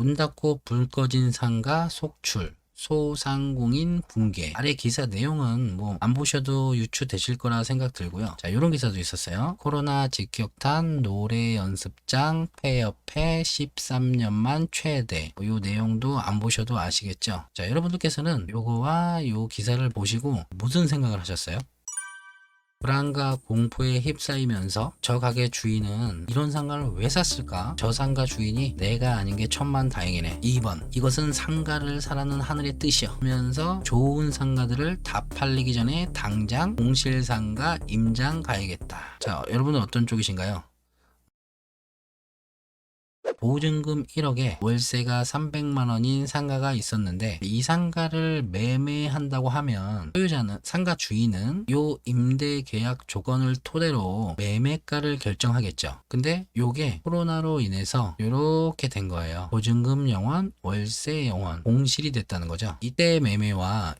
문 닫고 불 꺼진 상가 속출, 소상공인 붕괴. 아래 기사 내용은 뭐 안 보셔도 유추되실 거라 생각 들고요. 자, 이런 기사도 있었어요. 코로나 직격탄 노래 연습장 폐업해 13년만 최대. 요 내용도 안 보셔도 아시겠죠. 자, 여러분들께서는 요거와 요 기사를 보시고 무슨 생각을 하셨어요? 불안과 공포에 휩싸이면서 저 가게 주인은 이런 상가를 왜 샀을까? 저 상가 주인이 내가 아닌 게 천만다행이네. 2번, 이것은 상가를 사라는 하늘의 뜻이여 하면서 좋은 상가들을 다 팔리기 전에 당장 공실상가 임장 가야겠다. 자, 여러분은 어떤 쪽이신가요? 보증금 1억에 월세가 300만 원인 상가가 있었는데 이 상가를 매매한다고 하면 소유자는 상가 주인은 요 임대 계약 조건을 토대로 매매가를 결정하겠죠. 근데 요게 코로나로 인해서 요렇게 된 거예요. 보증금 0원, 월세 0원, 공실이 됐다는 거죠. 이때 매매와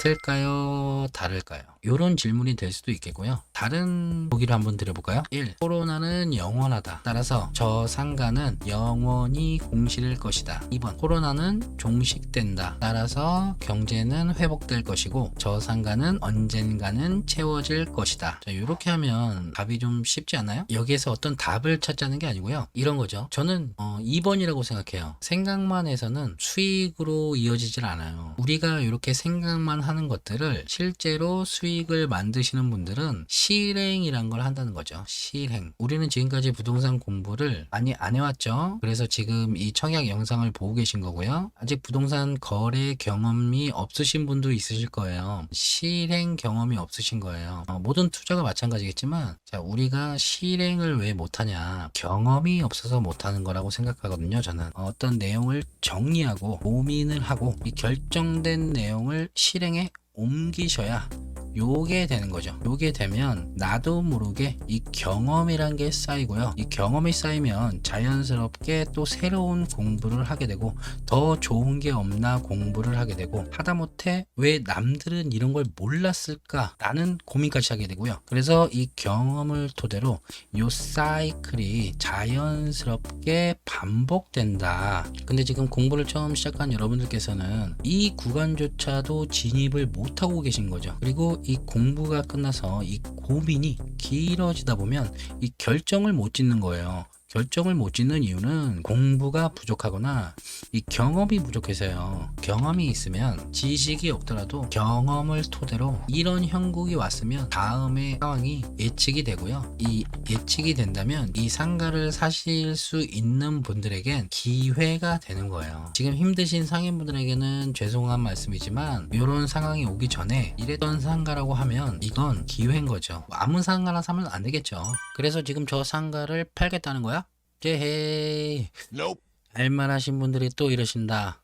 같을까요? 다를까요? 이런 질문이 될 수도 있겠고요. 다른 보기를 한번 드려볼까요? 1. 코로나는 영원하다. 따라서 저 상가는 영원히 공실일 것이다. 2번. 코로나는 종식된다. 따라서 경제는 회복될 것이고 저 상가는 언젠가는 채워질 것이다. 자, 이렇게 하면 답이 좀 쉽지 않나요? 여기에서 어떤 답을 찾자는 게 아니고요. 이런 거죠. 저는 2번이라고 생각해요. 생각만 해서는 수익으로 이어지질 않아요. 우리가 이렇게 생각만 하는 것들을 실제로 수익을 만드시는 분들은 실행이란 걸 한다는 거죠. 실행. 우리는 지금까지 부동산 공부를 많이 안 해왔죠. 그래서 지금 이 청약 영상을 보고 계신 거고요. 아직 부동산 거래 경험이 없으신 분도 있으실 거예요. 실행 경험이 없으신 거예요. 모든 투자가 마찬가지겠지만 자, 우리가 실행을 왜 못하냐, 경험이 없어서 못하는 거라고 생각하거든요. 저는 어떤 내용을 정리하고 고민을 하고 이 결정된 내용을 실행에 옮기셔야 요게 되는 거죠. 요게 되면 나도 모르게 이 경험이란 게 쌓이고요. 이 경험이 쌓이면 자연스럽게 또 새로운 공부를 하게 되고 더 좋은 게 없나 공부를 하게 되고 하다못해 왜 남들은 이런 걸 몰랐을까 라는 고민까지 하게 되고요. 그래서 이 경험을 토대로 요 사이클이 자연스럽게 반복된다. 근데 지금 공부를 처음 시작한 여러분들께서는 이 구간조차도 진입을 못하고 계신 거죠. 그리고 이 공부가 끝나서 이 고민이 길어지다 보면 이 결정을 못 짓는 거예요. 결정을 못 짓는 이유는 공부가 부족하거나 이 경험이 부족해서요. 경험이 있으면 지식이 없더라도 경험을 토대로 이런 형국이 왔으면 다음의 상황이 예측이 되고요. 이 예측이 된다면 이 상가를 사실 수 있는 분들에겐 기회가 되는 거예요. 지금 힘드신 상인분들에게는 죄송한 말씀이지만 이런 상황이 오기 전에 이랬던 상가라고 하면 이건 기회인 거죠. 아무 상가나 사면 안 되겠죠. 그래서 지금 저 상가를 팔겠다는 거야? 제헤이. Nope. 알만하신 분들이 또 이러신다.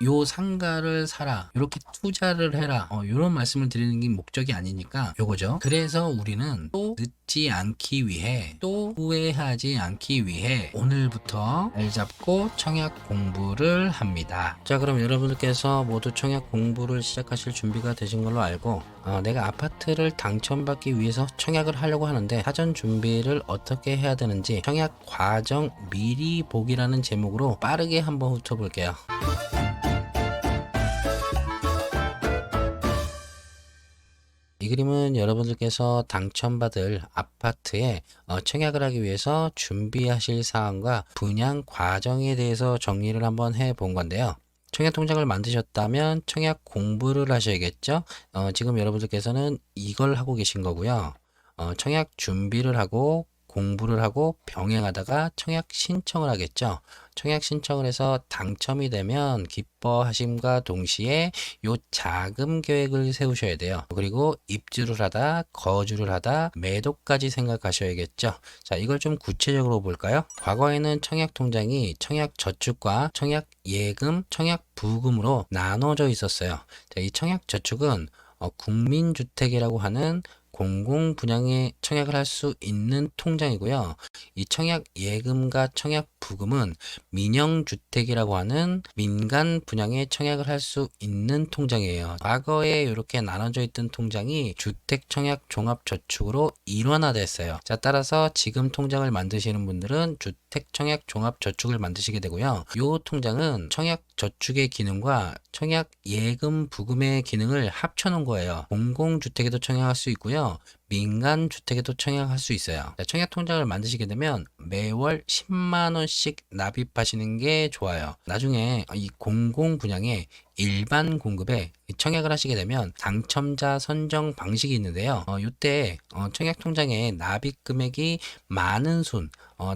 요 상가를 사라, 이렇게 투자를 해라, 이런 말씀을 드리는 게 목적이 아니니까 요거죠. 그래서 우리는 또 늦지 않기 위해, 또 후회하지 않기 위해 오늘부터 날 잡고 청약 공부를 합니다. 자, 그럼 여러분들께서 모두 청약 공부를 시작하실 준비가 되신 걸로 알고 내가 아파트를 당첨받기 위해서 청약을 하려고 하는데 사전 준비를 어떻게 해야 되는지 청약 과정 미리 보기라는 제목으로 빠르게 한번 훑어볼게요. 이 그림은 여러분들께서 당첨받을 아파트에 청약을 하기 위해서 준비하실 사항과 분양 과정에 대해서 정리를 한번 해 본 건데요. 청약 통장을 만드셨다면 청약 공부를 하셔야겠죠. 지금 여러분들께서는 이걸 하고 계신 거고요. 청약 준비를 하고 공부를 하고 병행하다가 청약 신청을 하겠죠. 청약 신청을 해서 당첨이 되면 기뻐하심과 동시에 요 자금 계획을 세우셔야 돼요. 그리고 입주를 하다, 거주를 하다, 매도까지 생각하셔야겠죠. 자, 이걸 좀 구체적으로 볼까요? 과거에는 청약 통장이 청약 저축과 청약 예금, 청약 부금으로 나눠져 있었어요. 자, 이 청약 저축은 국민주택이라고 하는 공공 분양에 청약을 할 수 있는 통장이고요. 이 청약 예금과 청약 부금은 민영주택이라고 하는 민간 분양에 청약을 할 수 있는 통장이에요. 과거에 이렇게 나눠져 있던 통장이 주택청약 종합저축으로 일원화됐어요. 자, 따라서 지금 통장을 만드시는 분들은 주택청약 종합저축을 만드시게 되고요. 이 통장은 청약저축의 기능과 청약 예금 부금의 기능을 합쳐놓은 거예요. 공공주택에도 청약할 수 있고요. 민간 주택에도 청약할 수 있어요. 자, 청약 통장을 만드시게 되면 매월 10만 원씩 납입하시는 게 좋아요. 나중에 이 공공 분양에 일반 공급에 청약을 하시게 되면 당첨자 선정 방식이 있는데요. 이때 청약 통장에 납입 금액이 많은 순,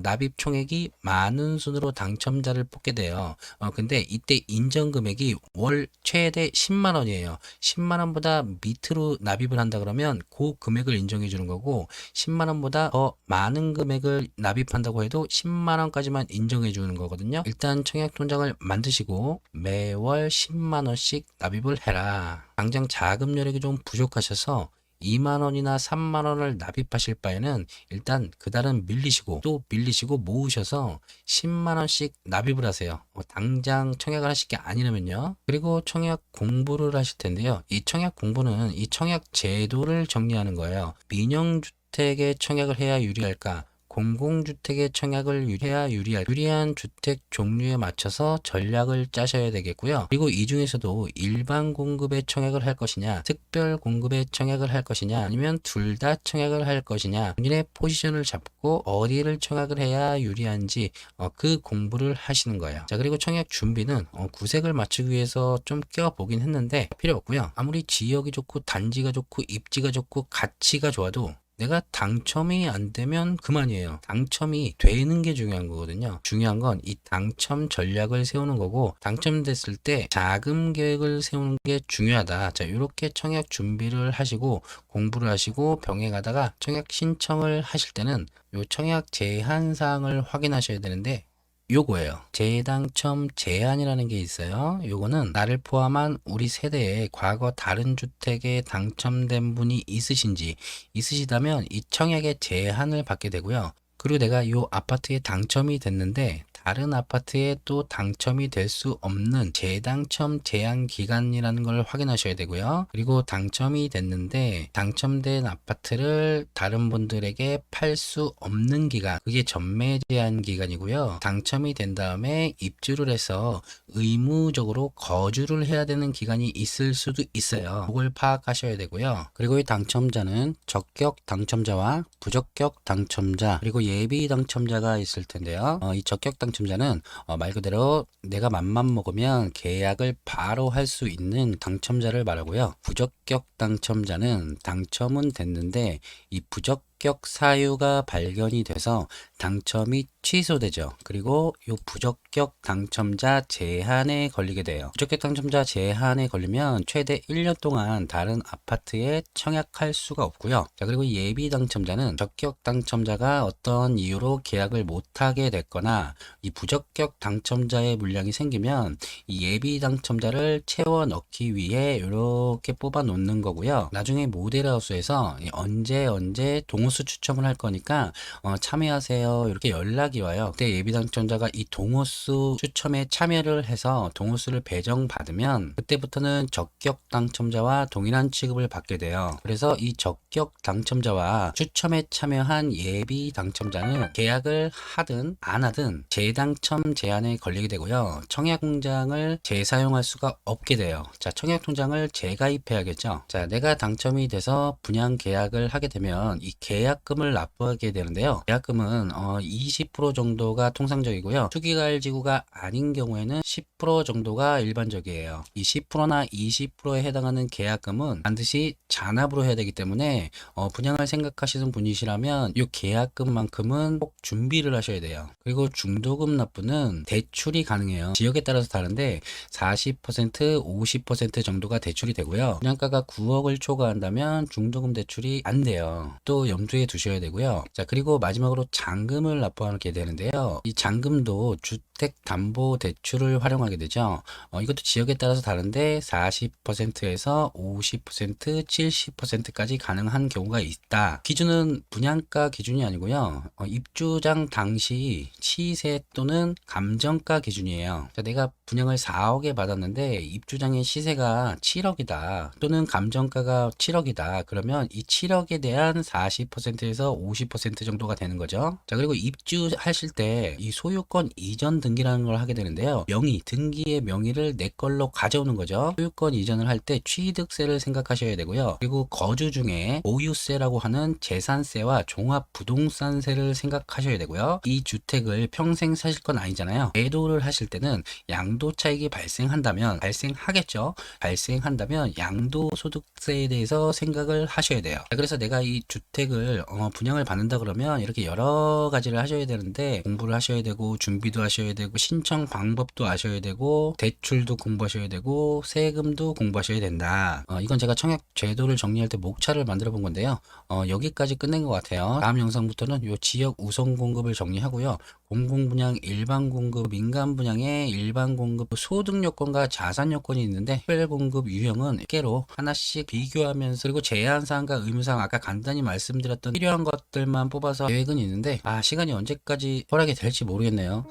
납입 총액이 많은 순으로 당첨자를 뽑게 돼요. 근데 이때 인정 금액이 월 최대 10만 원이에요. 10만 원보다 밑으로 납입을 한다 그러면 그 금액을 인정해 주는 거고, 10만 원보다 더 많은 금액을 납입한다고 해도 10만 원까지만 인정해 주는 거거든요. 일단 청약 통장을 만드시고 매월 10만 원씩 납입을 해라. 당장 자금 여력이 좀 부족하셔서 2만 원이나 3만 원을 납입하실 바에는 일단 그달은 밀리시고 또 밀리시고 모으셔서 10만 원씩 납입을 하세요. 당장 청약을 하실 게 아니라면요. 그리고 청약 공부를 하실 텐데요. 이 청약 공부는 이 청약 제도를 정리하는 거예요. 민영주택에 청약을 해야 유리할까? 공공주택의 청약을 해야 유리한 주택 종류에 맞춰서 전략을 짜셔야 되겠고요. 그리고 이 중에서도 일반 공급에 청약을 할 것이냐, 특별 공급에 청약을 할 것이냐, 아니면 둘 다 청약을 할 것이냐, 본인의 포지션을 잡고 어디를 청약을 해야 유리한지 그 공부를 하시는 거예요. 자, 그리고 청약 준비는 구색을 맞추기 위해서 좀 껴보긴 했는데 필요 없고요. 아무리 지역이 좋고 단지가 좋고 입지가 좋고 가치가 좋아도 내가 당첨이 안 되면 그만이에요. 당첨이 되는 게 중요한 거거든요. 중요한 건 이 당첨 전략을 세우는 거고, 당첨됐을 때 자금 계획을 세우는 게 중요하다. 자, 이렇게 청약 준비를 하시고 공부를 하시고 병행하다가 청약 신청을 하실 때는 요 청약 제한 사항을 확인하셔야 되는데, 요거예요. 재당첨 제한이라는 게 있어요. 요거는 나를 포함한 우리 세대에 과거 다른 주택에 당첨된 분이 있으시다면 이 청약의 제한을 받게 되고요. 그리고 내가 요 아파트에 당첨이 됐는데 다른 아파트에 또 당첨이 될 수 없는 재당첨 제한 기간이라는 걸 확인하셔야 되고요. 그리고 당첨이 됐는데 당첨된 아파트를 다른 분들에게 팔 수 없는 기간, 그게 전매 제한 기간이고요. 당첨이 된 다음에 입주를 해서 의무적으로 거주를 해야 되는 기간이 있을 수도 있어요. 그걸 파악하셔야 되고요. 그리고 이 당첨자는 적격 당첨자와 부적격 당첨자, 그리고 예비 당첨자가 있을 텐데요. 이 적격 당첨자는 말 그대로 내가 맘만 먹으면 계약을 바로 할 수 있는 당첨자를 말하고요. 부적격 당첨자는 당첨은 됐는데 이 부적격 사유가 발견이 돼서 당첨이 취소되죠. 그리고 이 부적격 당첨자 제한에 걸리게 돼요. 부적격 당첨자 제한에 걸리면 최대 1년 동안 다른 아파트에 청약할 수가 없고요. 자, 그리고 예비 당첨자는 적격 당첨자가 어떤 이유로 계약을 못하게 됐거나 이 부적격 당첨자의 물량이 생기면 이 예비 당첨자를 채워 넣기 위해 이렇게 뽑아 놓는 거고요. 나중에 모델하우스에서 언제 동호수 추첨을 할 거니까 참여하세요 이렇게 연락이 와요. 그때 예비 당첨자가 이 동호수 추첨에 참여를 해서 동호수를 배정받으면 그때부터는 적격 당첨자와 동일한 취급을 받게 돼요. 그래서 이 적격 당첨자와 추첨에 참여한 예비 당첨자는 계약을 하든 안 하든 재당첨 제한에 걸리게 되고요. 청약통장을 재사용할 수가 없게 돼요. 자, 청약통장을 재가입해야겠죠. 자, 내가 당첨이 돼서 분양 계약을 하게 되면 이 계약금을 납부하게 되는데요. 계약금은 20% 정도가 통상적이고요. 투기과열지구가 아닌 경우에는 10% 정도가 일반적이에요. 이 10%나 20%에 해당하는 계약금은 반드시 잔압으로 해야 되기 때문에 분양을 생각하시는 분이시라면 이 계약금만큼은 꼭 준비를 하셔야 돼요. 그리고 중도금 납부는 대출이 가능해요. 지역에 따라서 다른데 40%, 50% 정도가 대출이 되고요. 분양가가 9억을 초과한다면 중도금 대출이 안 돼요. 또 염두에 두셔야 되고요. 자, 그리고 마지막으로 잔금을 납부하게 되는데요. 이 잔금도 주택담보대출을 활용하시면 가능하게 되죠. 이것도 지역에 따라서 다른데 40%에서 50%, 70%까지 가능한 경우가 있다. 기준은 분양가 기준이 아니고요. 입주장 당시 시세 또는 감정가 기준이에요. 자, 내가 분양을 4억에 받았는데 입주장의 시세가 7억이다. 또는 감정가가 7억이다. 그러면 이 7억에 대한 40%에서 50% 정도가 되는 거죠. 자, 그리고 입주하실 때 이 소유권 이전 등기라는 걸 하게 되는데요. 등기의 명의를 내 걸로 가져오는 거죠. 소유권 이전을 할 때 취득세를 생각하셔야 되고요. 그리고 거주 중에 보유세라고 하는 재산세와 종합부동산세를 생각하셔야 되고요. 이 주택을 평생 사실 건 아니잖아요. 매도를 하실 때는 양도 차익이 발생하겠죠. 발생한다면 양도소득세에 대해서 생각을 하셔야 돼요. 자, 그래서 내가 이 주택을 분양을 받는다 그러면 이렇게 여러 가지를 하셔야 되는데, 공부를 하셔야 되고 준비도 하셔야 되고 신청 방법도 아셔야 되고 대출도 공부하셔야 되고 세금도 공부하셔야 된다. 이건 제가 청약 제도를 정리할 때 목차를 만들어 본 건데요. 여기까지 끝낸 것 같아요. 다음 영상부터는 요 지역 우선 공급을 정리하고요. 공공분양, 일반 공급, 민간 분양의 일반 공급, 소득 요건과 자산 요건이 있는데 특별 공급 유형은 깨로 하나씩 비교하면서, 그리고 제한사항과 의무사항 아까 간단히 말씀드렸던 필요한 것들만 뽑아서 계획은 있는데 시간이 언제까지 허락이 될지 모르겠네요.